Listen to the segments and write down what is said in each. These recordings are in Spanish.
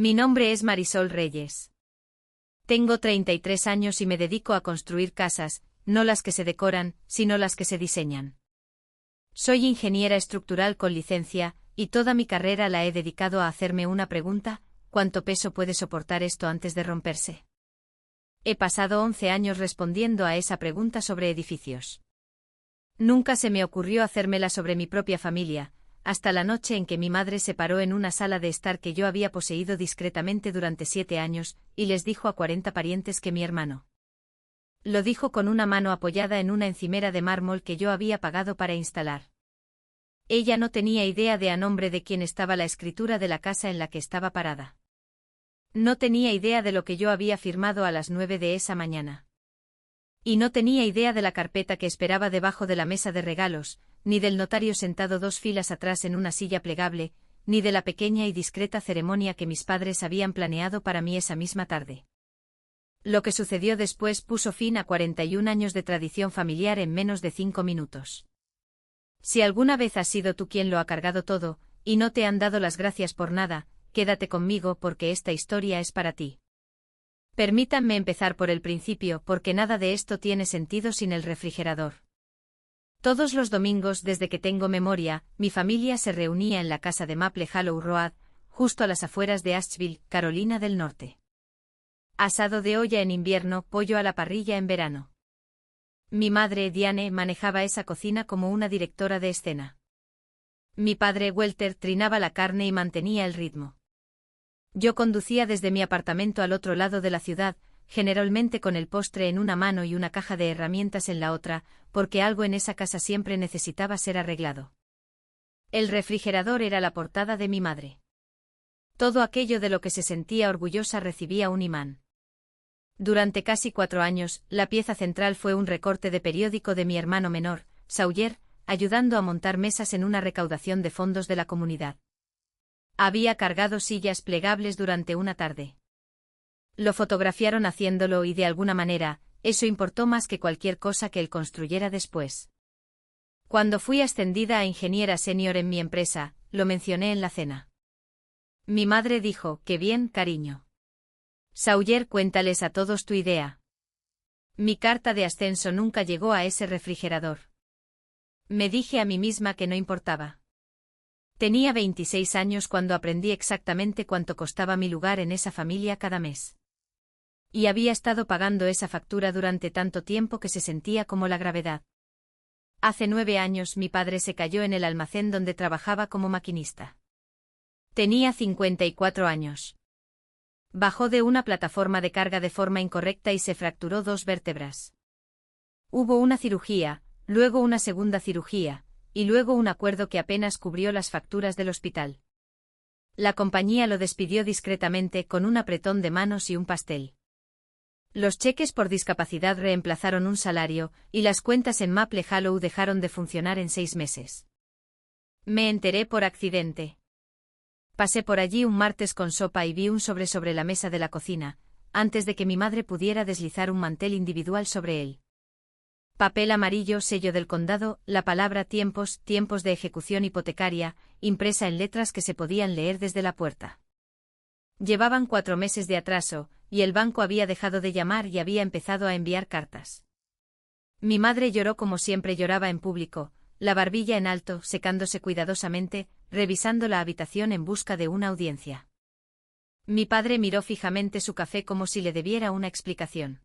Mi nombre es Marisol Reyes. Tengo 33 años y me dedico a construir casas, no las que se decoran, sino las que se diseñan. Soy ingeniera estructural con licencia, y toda mi carrera la he dedicado a hacerme una pregunta: ¿cuánto peso puede soportar esto antes de romperse? He pasado 11 años respondiendo a esa pregunta sobre edificios. Nunca se me ocurrió hacérmela sobre mi propia familia, hasta la noche en que mi madre se paró en una sala de estar que yo había poseído discretamente durante 7 años, y les dijo a 40 parientes que mi hermano. Lo dijo con una mano apoyada en una encimera de mármol que yo había pagado para instalar. Ella no tenía idea de a nombre de quién estaba la escritura de la casa en la que estaba parada. No tenía idea de lo que yo había firmado a las 9 de esa mañana. Y no tenía idea de la carpeta que esperaba debajo de la mesa de regalos, ni del notario sentado 2 filas atrás en una silla plegable, ni de la pequeña y discreta ceremonia que mis padres habían planeado para mí esa misma tarde. Lo que sucedió después puso fin a 41 años de tradición familiar en menos de 5 minutos. Si alguna vez has sido tú quien lo ha cargado todo, y no te han dado las gracias por nada, quédate conmigo porque esta historia es para ti. Permítanme empezar por el principio porque nada de esto tiene sentido sin el refrigerador. Todos los domingos desde que tengo memoria, mi familia se reunía en la casa de Maple Hollow Road, justo a las afueras de Asheville, Carolina del Norte. Asado de olla en invierno, pollo a la parrilla en verano. Mi madre, Diane, manejaba esa cocina como una directora de escena. Mi padre, Walter, trinaba la carne y mantenía el ritmo. Yo conducía desde mi apartamento al otro lado de la ciudad, generalmente con el postre en una mano y una caja de herramientas en la otra, porque algo en esa casa siempre necesitaba ser arreglado. El refrigerador era la portada de mi madre. Todo aquello de lo que se sentía orgullosa recibía un imán. Durante casi 4 años, la pieza central fue un recorte de periódico de mi hermano menor, Sawyer, ayudando a montar mesas en una recaudación de fondos de la comunidad. Había cargado sillas plegables durante una tarde. Lo fotografiaron haciéndolo y de alguna manera, eso importó más que cualquier cosa que él construyera después. Cuando fui ascendida a ingeniera senior en mi empresa, lo mencioné en la cena. Mi madre dijo: «Qué bien, cariño. Sawyer, cuéntales a todos tu idea». Mi carta de ascenso nunca llegó a ese refrigerador. Me dije a mí misma que no importaba. Tenía 26 años cuando aprendí exactamente cuánto costaba mi lugar en esa familia cada mes. Y había estado pagando esa factura durante tanto tiempo que se sentía como la gravedad. Hace 9 años mi padre se cayó en el almacén donde trabajaba como maquinista. Tenía 54 años. Bajó de una plataforma de carga de forma incorrecta y se fracturó 2 vértebras. Hubo una cirugía, luego una segunda cirugía, y luego un acuerdo que apenas cubrió las facturas del hospital. La compañía lo despidió discretamente con un apretón de manos y un pastel. Los cheques por discapacidad reemplazaron un salario, y las cuentas en Maple Hollow dejaron de funcionar en 6 meses. Me enteré por accidente. Pasé por allí un martes con sopa y vi un sobre la mesa de la cocina, antes de que mi madre pudiera deslizar un mantel individual sobre él. Papel amarillo, sello del condado, la palabra tiempos de ejecución hipotecaria, impresa en letras que se podían leer desde la puerta. Llevaban 4 meses de atraso, y el banco había dejado de llamar y había empezado a enviar cartas. Mi madre lloró como siempre lloraba en público, la barbilla en alto, secándose cuidadosamente, revisando la habitación en busca de una audiencia. Mi padre miró fijamente su café como si le debiera una explicación.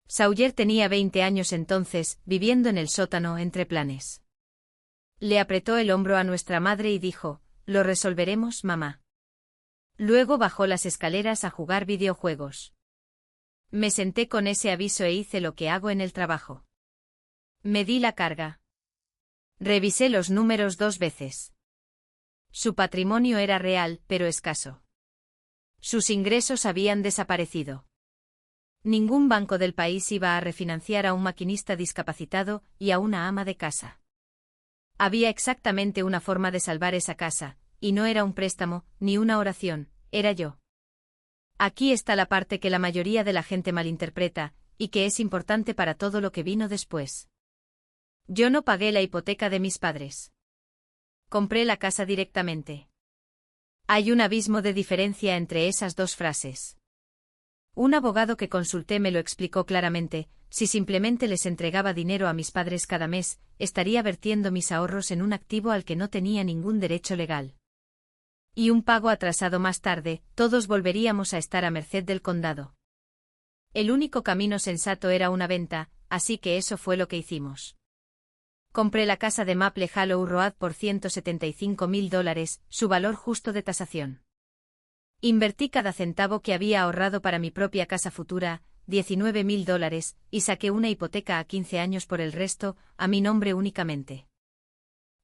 Sawyer tenía 20 años entonces, viviendo en el sótano entre planes. Le apretó el hombro a nuestra madre y dijo: «Lo resolveremos, mamá». Luego bajó las escaleras a jugar videojuegos. Me senté con ese aviso e hice lo que hago en el trabajo. Medí la carga. Revisé los números 2 veces. Su patrimonio era real, pero escaso. Sus ingresos habían desaparecido. Ningún banco del país iba a refinanciar a un maquinista discapacitado y a una ama de casa. Había exactamente una forma de salvar esa casa, y no era un préstamo, ni una oración, era yo. Aquí está la parte que la mayoría de la gente malinterpreta, y que es importante para todo lo que vino después. Yo no pagué la hipoteca de mis padres. Compré la casa directamente. Hay un abismo de diferencia entre esas dos frases. Un abogado que consulté me lo explicó claramente: si simplemente les entregaba dinero a mis padres cada mes, estaría vertiendo mis ahorros en un activo al que no tenía ningún derecho legal. Y un pago atrasado más tarde, todos volveríamos a estar a merced del condado. El único camino sensato era una venta, así que eso fue lo que hicimos. Compré la casa de Maple Hollow Road por $175,000, su valor justo de tasación. Invertí cada centavo que había ahorrado para mi propia casa futura, $19,000, y saqué una hipoteca a 15 años por el resto, a mi nombre únicamente.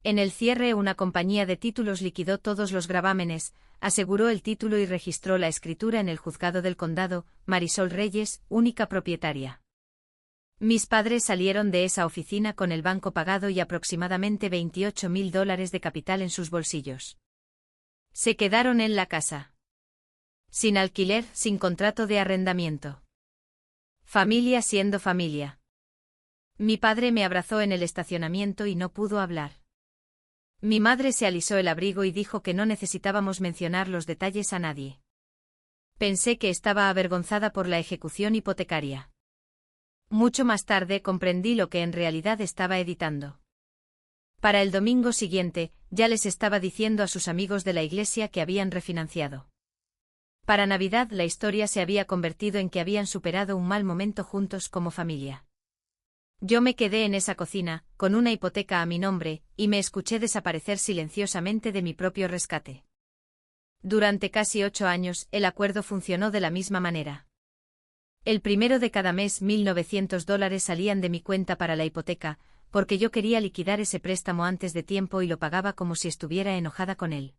En el cierre, una compañía de títulos liquidó todos los gravámenes, aseguró el título y registró la escritura en el juzgado del condado. Marisol Reyes, única propietaria. Mis padres salieron de esa oficina con el banco pagado y aproximadamente $28,000 de capital en sus bolsillos. Se quedaron en la casa. Sin alquiler, sin contrato de arrendamiento. Familia siendo familia. Mi padre me abrazó en el estacionamiento y no pudo hablar. Mi madre se alisó el abrigo y dijo que no necesitábamos mencionar los detalles a nadie. Pensé que estaba avergonzada por la ejecución hipotecaria. Mucho más tarde comprendí lo que en realidad estaba editando. Para el domingo siguiente, ya les estaba diciendo a sus amigos de la iglesia que habían refinanciado. Para Navidad la historia se había convertido en que habían superado un mal momento juntos como familia. Yo me quedé en esa cocina, con una hipoteca a mi nombre, y me escuché desaparecer silenciosamente de mi propio rescate. Durante casi 8 años, el acuerdo funcionó de la misma manera. El primero de cada mes $1,900 salían de mi cuenta para la hipoteca, porque yo quería liquidar ese préstamo antes de tiempo y lo pagaba como si estuviera enojada con él.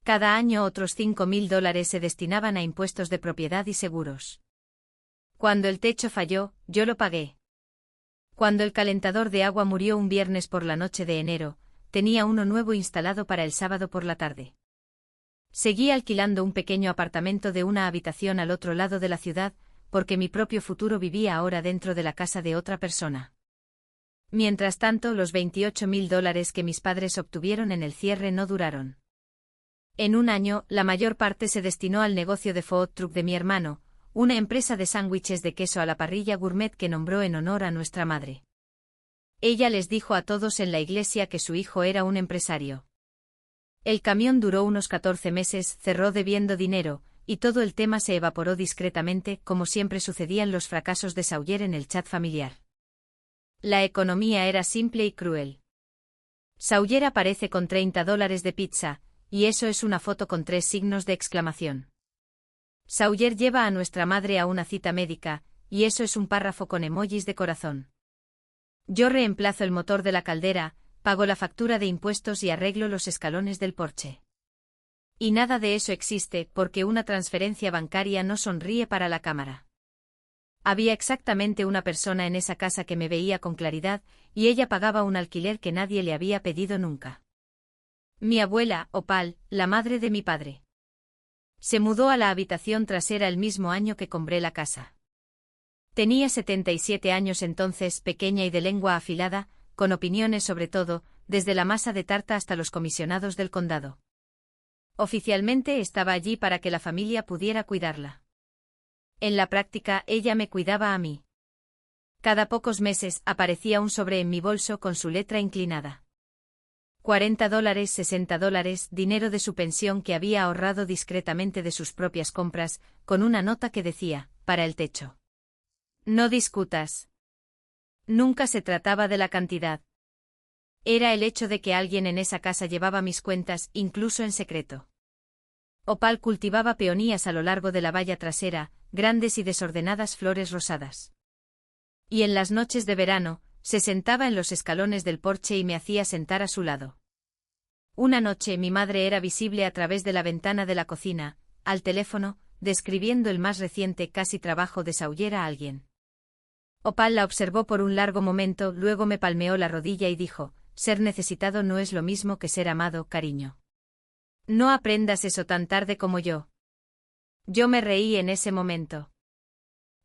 Cada año otros $5,000 se destinaban a impuestos de propiedad y seguros. Cuando el techo falló, yo lo pagué. Cuando el calentador de agua murió un viernes por la noche de enero, tenía uno nuevo instalado para el sábado por la tarde. Seguí alquilando un pequeño apartamento de una habitación al otro lado de la ciudad, porque mi propio futuro vivía ahora dentro de la casa de otra persona. Mientras tanto, los $28,000 que mis padres obtuvieron en el cierre no duraron. En un año, la mayor parte se destinó al negocio de food truck de mi hermano, una empresa de sándwiches de queso a la parrilla gourmet que nombró en honor a nuestra madre. Ella les dijo a todos en la iglesia que su hijo era un empresario. El camión duró unos 14 meses, cerró debiendo dinero, y todo el tema se evaporó discretamente, como siempre sucedían los fracasos de Sawyer en el chat familiar. La economía era simple y cruel. Sawyer aparece con $30 de pizza, y eso es una foto con 3 signos de exclamación. Sawyer lleva a nuestra madre a una cita médica, y eso es un párrafo con emojis de corazón. Yo reemplazo el motor de la caldera, pago la factura de impuestos y arreglo los escalones del porche. Y nada de eso existe, porque una transferencia bancaria no sonríe para la cámara. Había exactamente una persona en esa casa que me veía con claridad, y ella pagaba un alquiler que nadie le había pedido nunca. Mi abuela, Opal, la madre de mi padre. Se mudó a la habitación trasera el mismo año que compré la casa. Tenía 77 años entonces, pequeña y de lengua afilada, con opiniones sobre todo, desde la masa de tarta hasta los comisionados del condado. Oficialmente estaba allí para que la familia pudiera cuidarla. En la práctica, ella me cuidaba a mí. Cada pocos meses aparecía un sobre en mi bolso con su letra inclinada. $40, $60, dinero de su pensión que había ahorrado discretamente de sus propias compras, con una nota que decía, para el techo. No discutas. Nunca se trataba de la cantidad. Era el hecho de que alguien en esa casa llevaba mis cuentas, incluso en secreto. Opal cultivaba peonías a lo largo de la valla trasera, grandes y desordenadas flores rosadas. Y en las noches de verano, se sentaba en los escalones del porche y me hacía sentar a su lado. Una noche mi madre era visible a través de la ventana de la cocina, al teléfono, describiendo el más reciente casi trabajo de Sawyer a alguien. Opal la observó por un largo momento, luego me palmeó la rodilla y dijo: ser necesitado no es lo mismo que ser amado, cariño. No aprendas eso tan tarde como yo. Yo me reí en ese momento.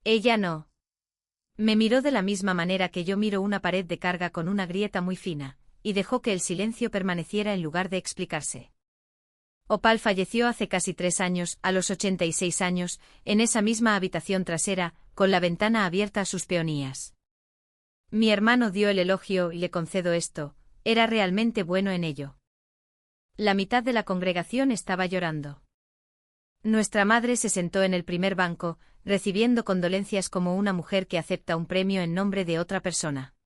Ella no. Me miró de la misma manera que yo miro una pared de carga con una grieta muy fina, y dejó que el silencio permaneciera en lugar de explicarse. Opal falleció hace casi 3 años, a los 86 años, en esa misma habitación trasera, con la ventana abierta a sus peonías. Mi hermano dio el elogio y le concedo esto, era realmente bueno en ello. La mitad de la congregación estaba llorando. Nuestra madre se sentó en el primer banco, recibiendo condolencias como una mujer que acepta un premio en nombre de otra persona.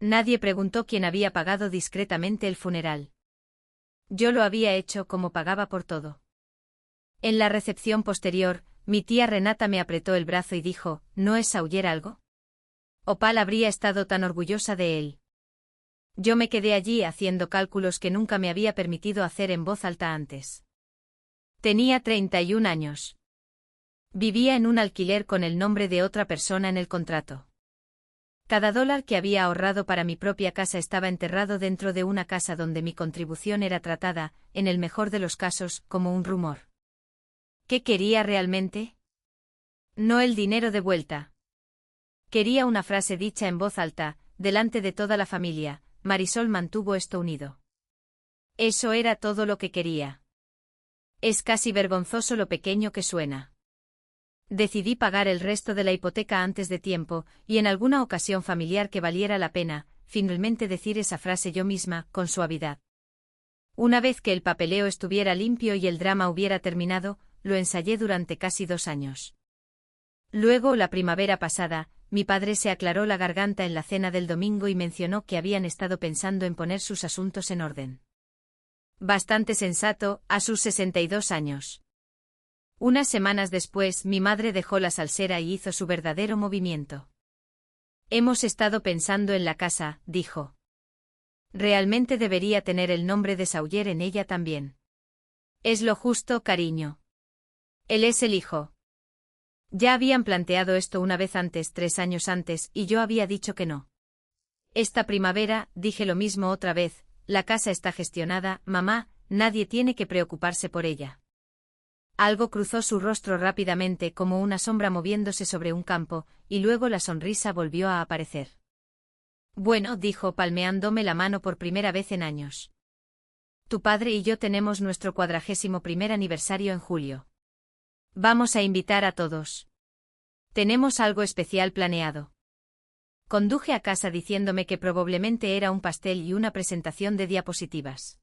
Nadie preguntó quién había pagado discretamente el funeral. Yo lo había hecho como pagaba por todo. En la recepción posterior, mi tía Renata me apretó el brazo y dijo, ¿no es Sawyer algo? Opal habría estado tan orgullosa de él. Yo me quedé allí haciendo cálculos que nunca me había permitido hacer en voz alta antes. Tenía 31 años. Vivía en un alquiler con el nombre de otra persona en el contrato. Cada dólar que había ahorrado para mi propia casa estaba enterrado dentro de una casa donde mi contribución era tratada, en el mejor de los casos, como un rumor. ¿Qué quería realmente? No el dinero de vuelta. Quería una frase dicha en voz alta, delante de toda la familia. Marisol mantuvo esto unido. Eso era todo lo que quería. Es casi vergonzoso lo pequeño que suena. Decidí pagar el resto de la hipoteca antes de tiempo, y en alguna ocasión familiar que valiera la pena, finalmente decir esa frase yo misma, con suavidad. Una vez que el papeleo estuviera limpio y el drama hubiera terminado, lo ensayé durante casi 2 años. Luego, la primavera pasada, mi padre se aclaró la garganta en la cena del domingo y mencionó que habían estado pensando en poner sus asuntos en orden. Bastante sensato, a sus 62 años. Unas semanas después, mi madre dejó la salsera y hizo su verdadero movimiento. Hemos estado pensando en la casa, dijo. Realmente debería tener el nombre de Sawyer en ella también. Es lo justo, cariño. Él es el hijo. Ya habían planteado esto una vez antes, 3 años antes, y yo había dicho que no. Esta primavera, dije lo mismo otra vez, la casa está gestionada, mamá, nadie tiene que preocuparse por ella. Algo cruzó su rostro rápidamente como una sombra moviéndose sobre un campo, y luego la sonrisa volvió a aparecer. Bueno, dijo palmeándome la mano por primera vez en años. Tu padre y yo tenemos nuestro 41º aniversario en julio. Vamos a invitar a todos. Tenemos algo especial planeado. Conduje a casa diciéndome que probablemente era un pastel y una presentación de diapositivas.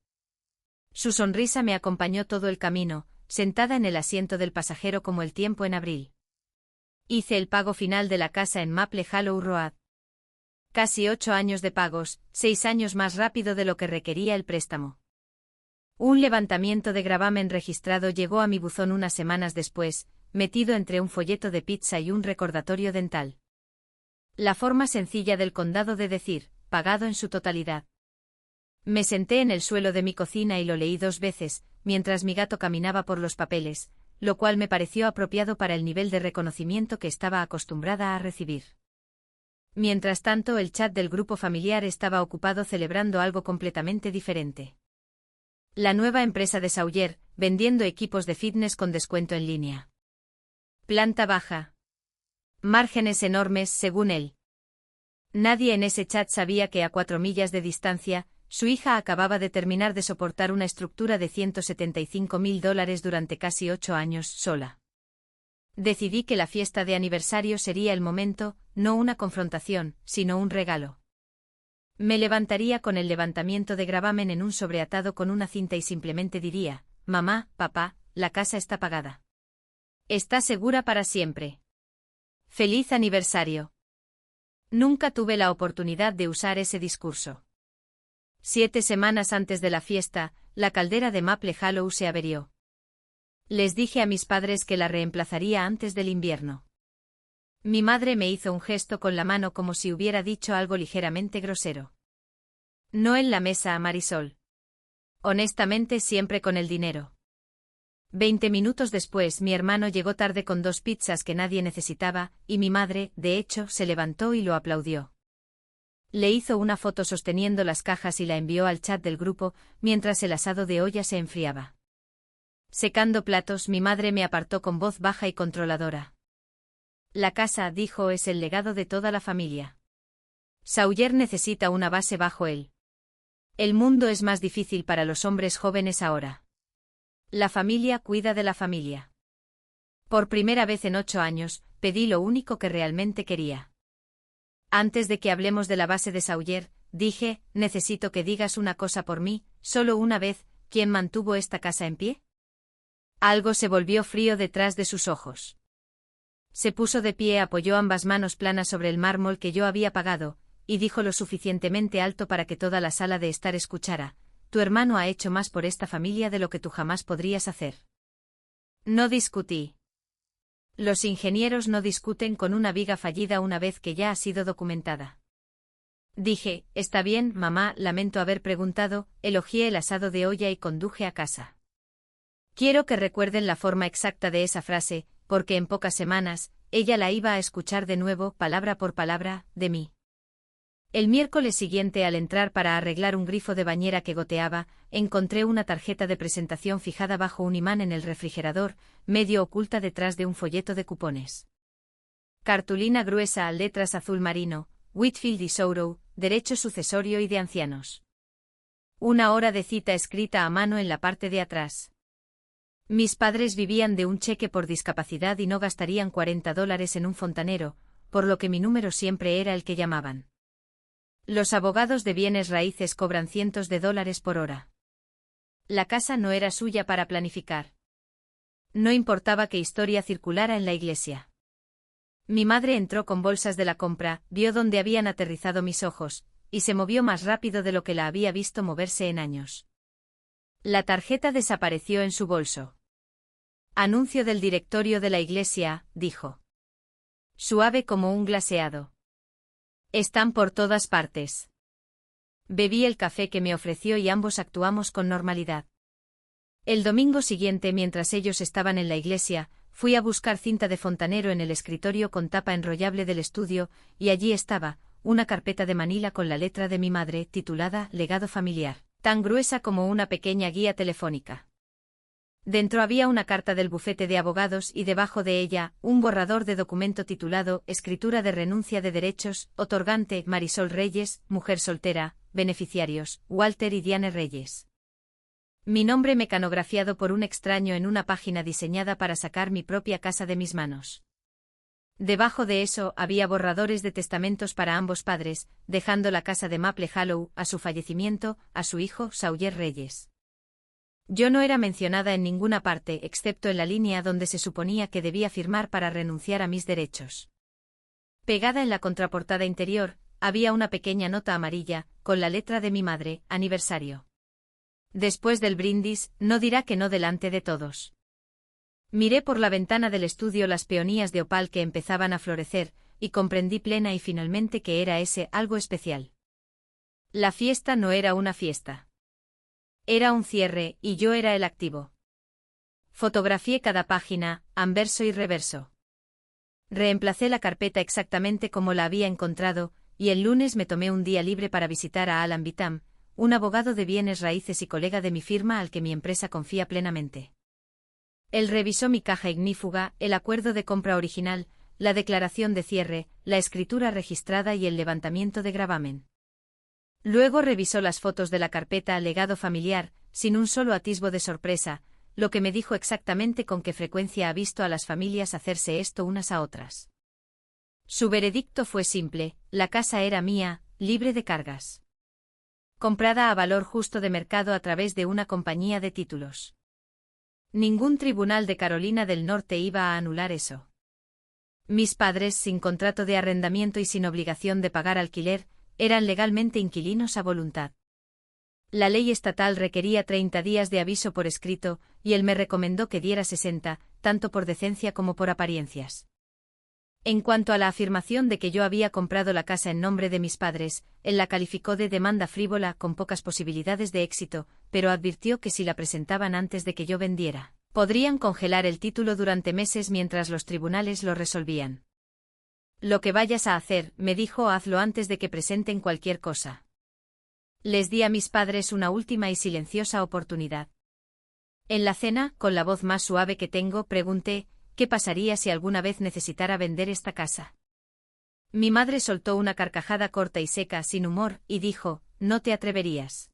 Su sonrisa me acompañó todo el camino, sentada en el asiento del pasajero como el tiempo en abril. Hice el pago final de la casa en Maple Hollow Road. Casi 8 años de pagos, 6 años más rápido de lo que requería el préstamo. Un levantamiento de gravamen registrado llegó a mi buzón unas semanas después, metido entre un folleto de pizza y un recordatorio dental. La forma sencilla del condado de decir, pagado en su totalidad. Me senté en el suelo de mi cocina y lo leí 2 veces, mientras mi gato caminaba por los papeles, lo cual me pareció apropiado para el nivel de reconocimiento que estaba acostumbrada a recibir. Mientras tanto, el chat del grupo familiar estaba ocupado celebrando algo completamente diferente. La nueva empresa de Sawyer, vendiendo equipos de fitness con descuento en línea. Planta baja. Márgenes enormes, según él. Nadie en ese chat sabía que a 4 millas de distancia, su hija acababa de terminar de soportar una estructura de $175.000 durante casi 8 años, sola. Decidí que la fiesta de aniversario sería el momento, no una confrontación, sino un regalo. Me levantaría con el levantamiento de gravamen en un sobreatado con una cinta y simplemente diría, mamá, papá, la casa está pagada. Está segura para siempre. ¡Feliz aniversario! Nunca tuve la oportunidad de usar ese discurso. 7 semanas antes de la fiesta, la caldera de Maple Hollow se averió. Les dije a mis padres que la reemplazaría antes del invierno. Mi madre me hizo un gesto con la mano como si hubiera dicho algo ligeramente grosero. No en la mesa, Marisol. Honestamente, siempre con el dinero. 20 minutos después, mi hermano llegó tarde con 2 pizzas que nadie necesitaba, y mi madre, de hecho, se levantó y lo aplaudió. Le hizo una foto sosteniendo las cajas y la envió al chat del grupo, mientras el asado de olla se enfriaba. Secando platos, mi madre me apartó con voz baja y controladora. La casa, dijo, es el legado de toda la familia. Sawyer necesita una base bajo él. El mundo es más difícil para los hombres jóvenes ahora. La familia cuida de la familia. Por primera vez en 8 años, pedí lo único que realmente quería. Antes de que hablemos de la base de Sawyer, dije, necesito que digas una cosa por mí, solo una vez, ¿quién mantuvo esta casa en pie? Algo se volvió frío detrás de sus ojos. Se puso de pie, apoyó ambas manos planas sobre el mármol que yo había pagado, y dijo lo suficientemente alto para que toda la sala de estar escuchara: tu hermano ha hecho más por esta familia de lo que tú jamás podrías hacer. No discutí. Los ingenieros no discuten con una viga fallida una vez que ya ha sido documentada. Dije, está bien, mamá, lamento haber preguntado, elogié el asado de olla y conduje a casa. Quiero que recuerden la forma exacta de esa frase, porque en pocas semanas, ella la iba a escuchar de nuevo, palabra por palabra, de mí. El miércoles siguiente, al entrar para arreglar un grifo de bañera que goteaba, encontré una tarjeta de presentación fijada bajo un imán en el refrigerador, medio oculta detrás de un folleto de cupones. Cartulina gruesa, letras azul marino, Whitfield y Sorrow, derecho sucesorio y de ancianos. Una hora de cita escrita a mano en la parte de atrás. Mis padres vivían de un cheque por discapacidad y no gastarían $40 en un fontanero, por lo que mi número siempre era el que llamaban. Los abogados de bienes raíces cobran cientos de dólares por hora. La casa no era suya para planificar. No importaba qué historia circulara en la iglesia. Mi madre entró con bolsas de la compra, vio dónde habían aterrizado mis ojos, y se movió más rápido de lo que la había visto moverse en años. La tarjeta desapareció en su bolso. Anuncio del directorio de la iglesia, dijo. Suave como un glaseado. Están por todas partes. Bebí el café que me ofreció y ambos actuamos con normalidad. El domingo siguiente, mientras ellos estaban en la iglesia, fui a buscar cinta de fontanero en el escritorio con tapa enrollable del estudio, y allí estaba, una carpeta de manila con la letra de mi madre, titulada Legado familiar, tan gruesa como una pequeña guía telefónica. Dentro había una carta del bufete de abogados y debajo de ella, un borrador de documento titulado Escritura de renuncia de derechos, otorgante, Marisol Reyes, mujer soltera, beneficiarios, Walter y Diane Reyes. Mi nombre mecanografiado por un extraño en una página diseñada para sacar mi propia casa de mis manos. Debajo de eso había borradores de testamentos para ambos padres, dejando la casa de Maple Hollow, a su fallecimiento, a su hijo, Sawyer Reyes. Yo no era mencionada en ninguna parte excepto en la línea donde se suponía que debía firmar para renunciar a mis derechos. Pegada en la contraportada interior, había una pequeña nota amarilla, con la letra de mi madre, aniversario. Después del brindis, no dirá que no delante de todos. Miré por la ventana del estudio las peonías de opal que empezaban a florecer, y comprendí plena y finalmente que era ese algo especial. La fiesta no era una fiesta. Era un cierre, y yo era el activo. Fotografié cada página, anverso y reverso. Reemplacé la carpeta exactamente como la había encontrado, y el lunes me tomé un día libre para visitar a Alan Bitam, un abogado de bienes raíces y colega de mi firma al que mi empresa confía plenamente. Él revisó mi caja ignífuga, el acuerdo de compra original, la declaración de cierre, la escritura registrada y el levantamiento de gravamen. Luego revisó las fotos de la carpeta Legado familiar, sin un solo atisbo de sorpresa, lo que me dijo exactamente con qué frecuencia ha visto a las familias hacerse esto unas a otras. Su veredicto fue simple: la casa era mía, libre de cargas. Comprada a valor justo de mercado a través de una compañía de títulos. Ningún tribunal de Carolina del Norte iba a anular eso. Mis padres, sin contrato de arrendamiento y sin obligación de pagar alquiler, eran legalmente inquilinos a voluntad. La ley estatal requería 30 días de aviso por escrito, y él me recomendó que diera 60, tanto por decencia como por apariencias. En cuanto a la afirmación de que yo había comprado la casa en nombre de mis padres, él la calificó de demanda frívola con pocas posibilidades de éxito, pero advirtió que si la presentaban antes de que yo vendiera, podrían congelar el título durante meses mientras los tribunales lo resolvían. Lo que vayas a hacer, me dijo, hazlo antes de que presenten cualquier cosa. Les di a mis padres una última y silenciosa oportunidad. En la cena, con la voz más suave que tengo, pregunté, ¿qué pasaría si alguna vez necesitara vender esta casa? Mi madre soltó una carcajada corta y seca, sin humor, y dijo, no te atreverías.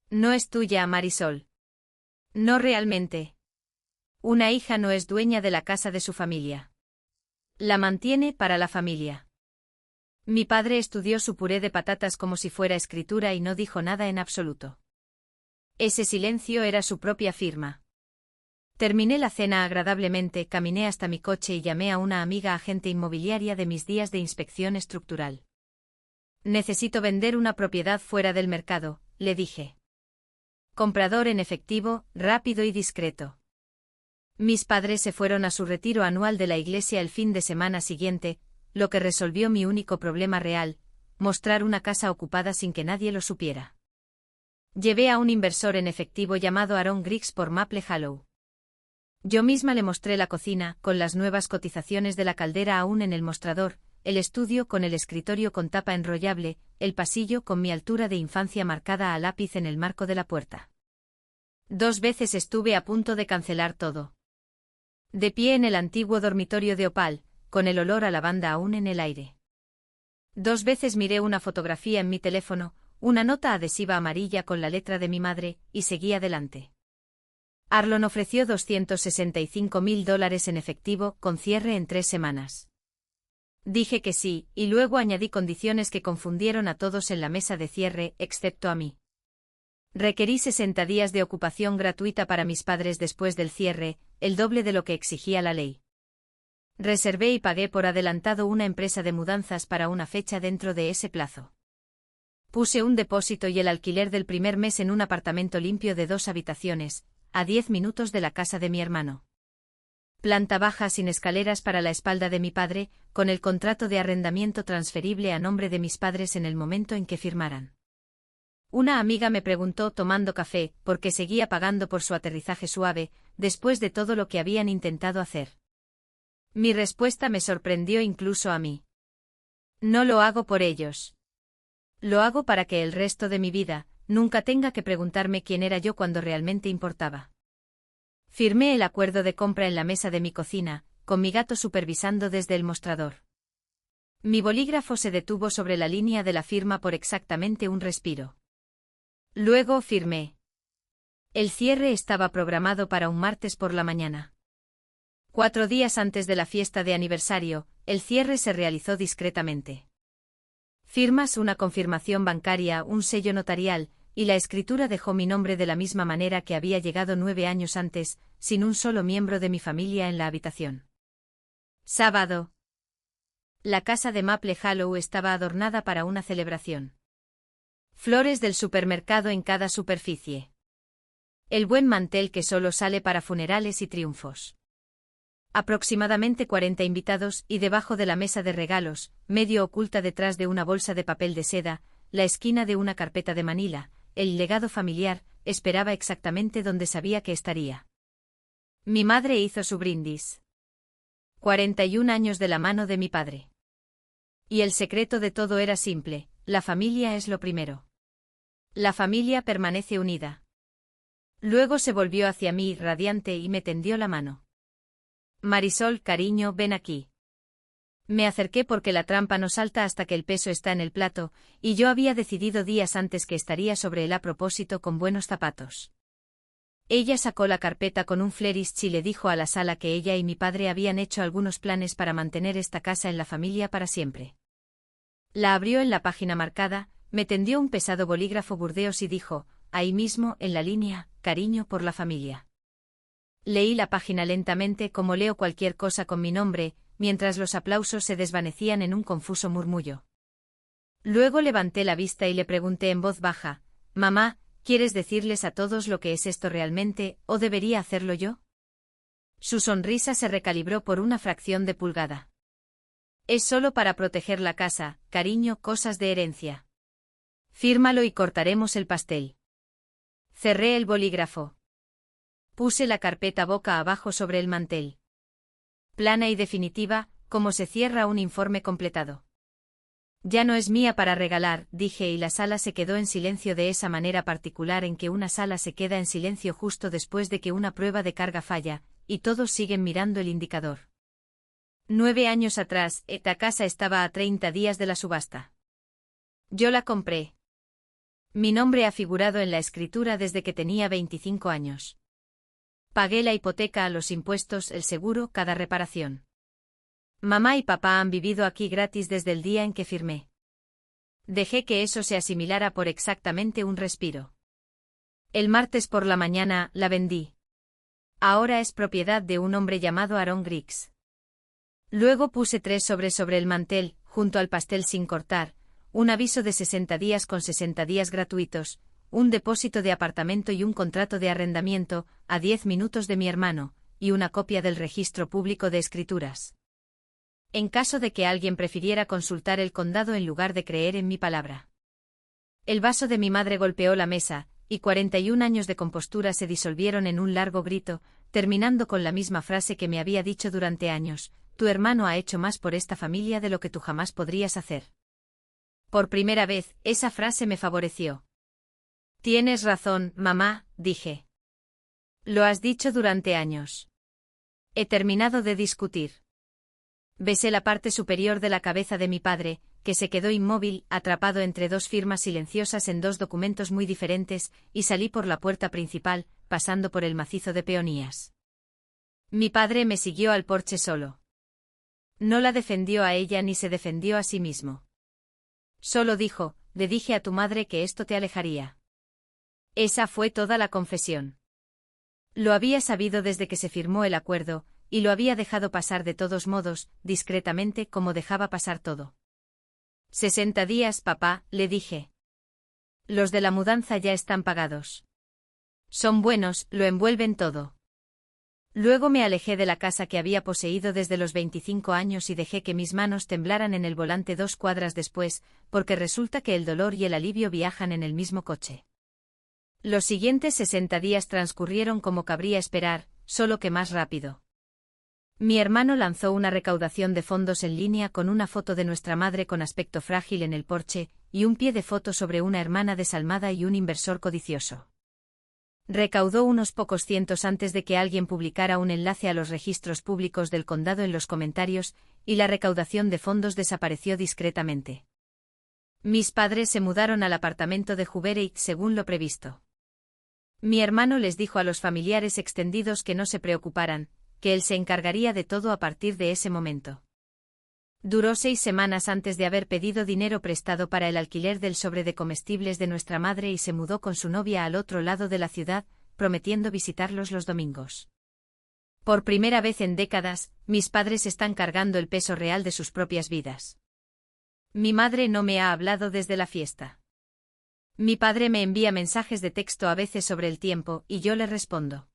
No es tuya, Marisol. No realmente. Una hija no es dueña de la casa de su familia. La mantiene para la familia. Mi padre estudió su puré de patatas como si fuera escritura y no dijo nada en absoluto. Ese silencio era su propia firma. Terminé la cena agradablemente, caminé hasta mi coche y llamé a una amiga agente inmobiliaria de mis días de inspección estructural. Necesito vender una propiedad fuera del mercado, le dije. Comprador en efectivo, rápido y discreto. Mis padres se fueron a su retiro anual de la iglesia el fin de semana siguiente, lo que resolvió mi único problema real, mostrar una casa ocupada sin que nadie lo supiera. Llevé a un inversor en efectivo llamado Aaron Griggs por Maple Hollow. Yo misma le mostré la cocina, con las nuevas cotizaciones de la caldera aún en el mostrador, el estudio con el escritorio con tapa enrollable, el pasillo con mi altura de infancia marcada a lápiz en el marco de la puerta. 2 veces estuve a punto de cancelar todo. De pie en el antiguo dormitorio de Opal, con el olor a lavanda aún en el aire. 2 veces miré una fotografía en mi teléfono, una nota adhesiva amarilla con la letra de mi madre, y seguí adelante. Arlon ofreció $265.000 en efectivo, con cierre en 3 semanas. Dije que sí, y luego añadí condiciones que confundieron a todos en la mesa de cierre, excepto a mí. Requerí 60 días de ocupación gratuita para mis padres después del cierre, el doble de lo que exigía la ley. Reservé y pagué por adelantado una empresa de mudanzas para una fecha dentro de ese plazo. Puse un depósito y el alquiler del primer mes en un apartamento limpio de 2 habitaciones, a 10 minutos de la casa de mi hermano. Planta baja sin escaleras para la espalda de mi padre, con el contrato de arrendamiento transferible a nombre de mis padres en el momento en que firmaran. Una amiga me preguntó tomando café por qué seguía pagando por su aterrizaje suave, después de todo lo que habían intentado hacer. Mi respuesta me sorprendió incluso a mí. No lo hago por ellos. Lo hago para que el resto de mi vida nunca tenga que preguntarme quién era yo cuando realmente importaba. Firmé el acuerdo de compra en la mesa de mi cocina, con mi gato supervisando desde el mostrador. Mi bolígrafo se detuvo sobre la línea de la firma por exactamente un respiro. Luego firmé. El cierre estaba programado para un martes por la mañana. 4 días antes de la fiesta de aniversario, el cierre se realizó discretamente. Firmas, una confirmación bancaria, un sello notarial, y la escritura dejó mi nombre de la misma manera que había llegado 9 años antes, sin un solo miembro de mi familia en la habitación. Sábado. La casa de Maple Hollow estaba adornada para una celebración. Flores del supermercado en cada superficie. El buen mantel que solo sale para funerales y triunfos. Aproximadamente 40 invitados y debajo de la mesa de regalos, medio oculta detrás de una bolsa de papel de seda, la esquina de una carpeta de Manila, el legado familiar, esperaba exactamente donde sabía que estaría. Mi madre hizo su brindis. 41 años de la mano de mi padre. Y el secreto de todo era simple, la familia es lo primero. La familia permanece unida. Luego se volvió hacia mí radiante y me tendió la mano. Marisol, cariño, ven aquí. Me acerqué porque la trampa no salta hasta que el peso está en el plato, y yo había decidido días antes que estaría sobre él a propósito con buenos zapatos. Ella sacó la carpeta con un flourish y le dijo a la sala que ella y mi padre habían hecho algunos planes para mantener esta casa en la familia para siempre. La abrió en la página marcada, me tendió un pesado bolígrafo Burdeos y dijo, ahí mismo, en la línea, cariño por la familia. Leí la página lentamente como leo cualquier cosa con mi nombre, mientras los aplausos se desvanecían en un confuso murmullo. Luego levanté la vista y le pregunté en voz baja, «Mamá, ¿quieres decirles a todos lo que es esto realmente, o debería hacerlo yo?» Su sonrisa se recalibró por una fracción de pulgada. «Es solo para proteger la casa, cariño, cosas de herencia. Fírmalo y cortaremos el pastel». Cerré el bolígrafo. Puse la carpeta boca abajo sobre el mantel. Plana y definitiva, como se cierra un informe completado. Ya no es mía para regalar, dije, y la sala se quedó en silencio de esa manera particular en que una sala se queda en silencio justo después de que una prueba de carga falla, y todos siguen mirando el indicador. 9 años atrás, esta casa estaba a 30 días de la subasta. Yo la compré. Mi nombre ha figurado en la escritura desde que tenía 25 años. Pagué la hipoteca, los impuestos, el seguro, cada reparación. Mamá y papá han vivido aquí gratis desde el día en que firmé. Dejé que eso se asimilara por exactamente un respiro. El martes por la mañana la vendí. Ahora es propiedad de un hombre llamado Aaron Griggs. Luego puse 3 sobres sobre el mantel, junto al pastel sin cortar, un aviso de 60 días con 60 días gratuitos, un depósito de apartamento y un contrato de arrendamiento, a 10 minutos de mi hermano, y una copia del registro público de escrituras. En caso de que alguien prefiriera consultar el condado en lugar de creer en mi palabra. El vaso de mi madre golpeó la mesa, y 41 años de compostura se disolvieron en un largo grito, terminando con la misma frase que me había dicho durante años: tu hermano ha hecho más por esta familia de lo que tú jamás podrías hacer. Por primera vez, esa frase me favoreció. Tienes razón, mamá, dije. Lo has dicho durante años. He terminado de discutir. Besé la parte superior de la cabeza de mi padre, que se quedó inmóvil, atrapado entre 2 firmas silenciosas en 2 documentos muy diferentes, y salí por la puerta principal, pasando por el macizo de peonías. Mi padre me siguió al porche solo. No la defendió a ella ni se defendió a sí mismo. Solo dijo: le dije a tu madre que esto te alejaría. Esa fue toda la confesión. Lo había sabido desde que se firmó el acuerdo, y lo había dejado pasar de todos modos, discretamente, como dejaba pasar todo. 60 días, papá, le dije. Los de la mudanza ya están pagados. Son buenos, lo envuelven todo. Luego me alejé de la casa que había poseído desde los 25 años y dejé que mis manos temblaran en el volante 2 cuadras después, porque resulta que el dolor y el alivio viajan en el mismo coche. Los siguientes 60 días transcurrieron como cabría esperar, solo que más rápido. Mi hermano lanzó una recaudación de fondos en línea con una foto de nuestra madre con aspecto frágil en el porche, y un pie de foto sobre una hermana desalmada y un inversor codicioso. Recaudó unos pocos cientos antes de que alguien publicara un enlace a los registros públicos del condado en los comentarios, y la recaudación de fondos desapareció discretamente. Mis padres se mudaron al apartamento de Jubereit según lo previsto. Mi hermano les dijo a los familiares extendidos que no se preocuparan, que él se encargaría de todo a partir de ese momento. Duró 6 semanas antes de haber pedido dinero prestado para el alquiler del sobre de comestibles de nuestra madre y se mudó con su novia al otro lado de la ciudad, prometiendo visitarlos los domingos. Por primera vez en décadas, mis padres están cargando el peso real de sus propias vidas. Mi madre no me ha hablado desde la fiesta. Mi padre me envía mensajes de texto a veces sobre el tiempo, y yo le respondo.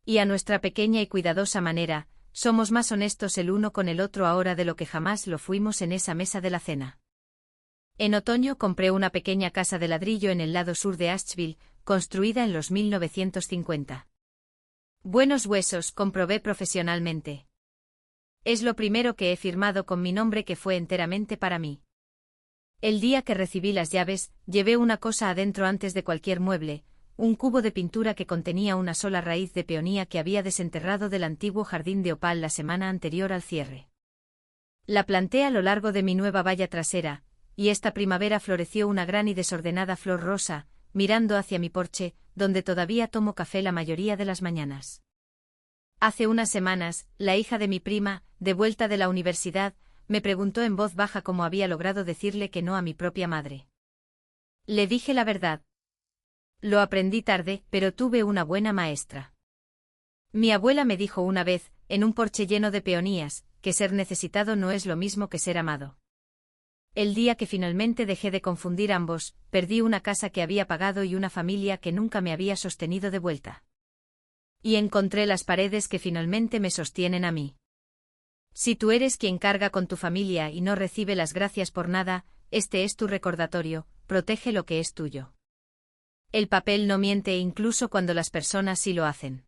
Y a nuestra pequeña y cuidadosa manera, somos más honestos el uno con el otro ahora de lo que jamás lo fuimos en esa mesa de la cena. En otoño compré una pequeña casa de ladrillo en el lado sur de Asheville, construida en los 1950. Buenos huesos, comprobé profesionalmente. Es lo primero que he firmado con mi nombre que fue enteramente para mí. El día que recibí las llaves, llevé una cosa adentro antes de cualquier mueble, un cubo de pintura que contenía una sola raíz de peonía que había desenterrado del antiguo jardín de opal la semana anterior al cierre. La planté a lo largo de mi nueva valla trasera, y esta primavera floreció una gran y desordenada flor rosa, mirando hacia mi porche, donde todavía tomo café la mayoría de las mañanas. Hace unas semanas, la hija de mi prima, de vuelta de la universidad, me preguntó en voz baja cómo había logrado decirle que no a mi propia madre. Le dije la verdad. Lo aprendí tarde, pero tuve una buena maestra. Mi abuela me dijo una vez, en un porche lleno de peonías, que ser necesitado no es lo mismo que ser amado. El día que finalmente dejé de confundir ambos, perdí una casa que había pagado y una familia que nunca me había sostenido de vuelta. Y encontré las paredes que finalmente me sostienen a mí. Si tú eres quien carga con tu familia y no recibe las gracias por nada, este es tu recordatorio: protege lo que es tuyo. El papel no miente incluso cuando las personas sí lo hacen.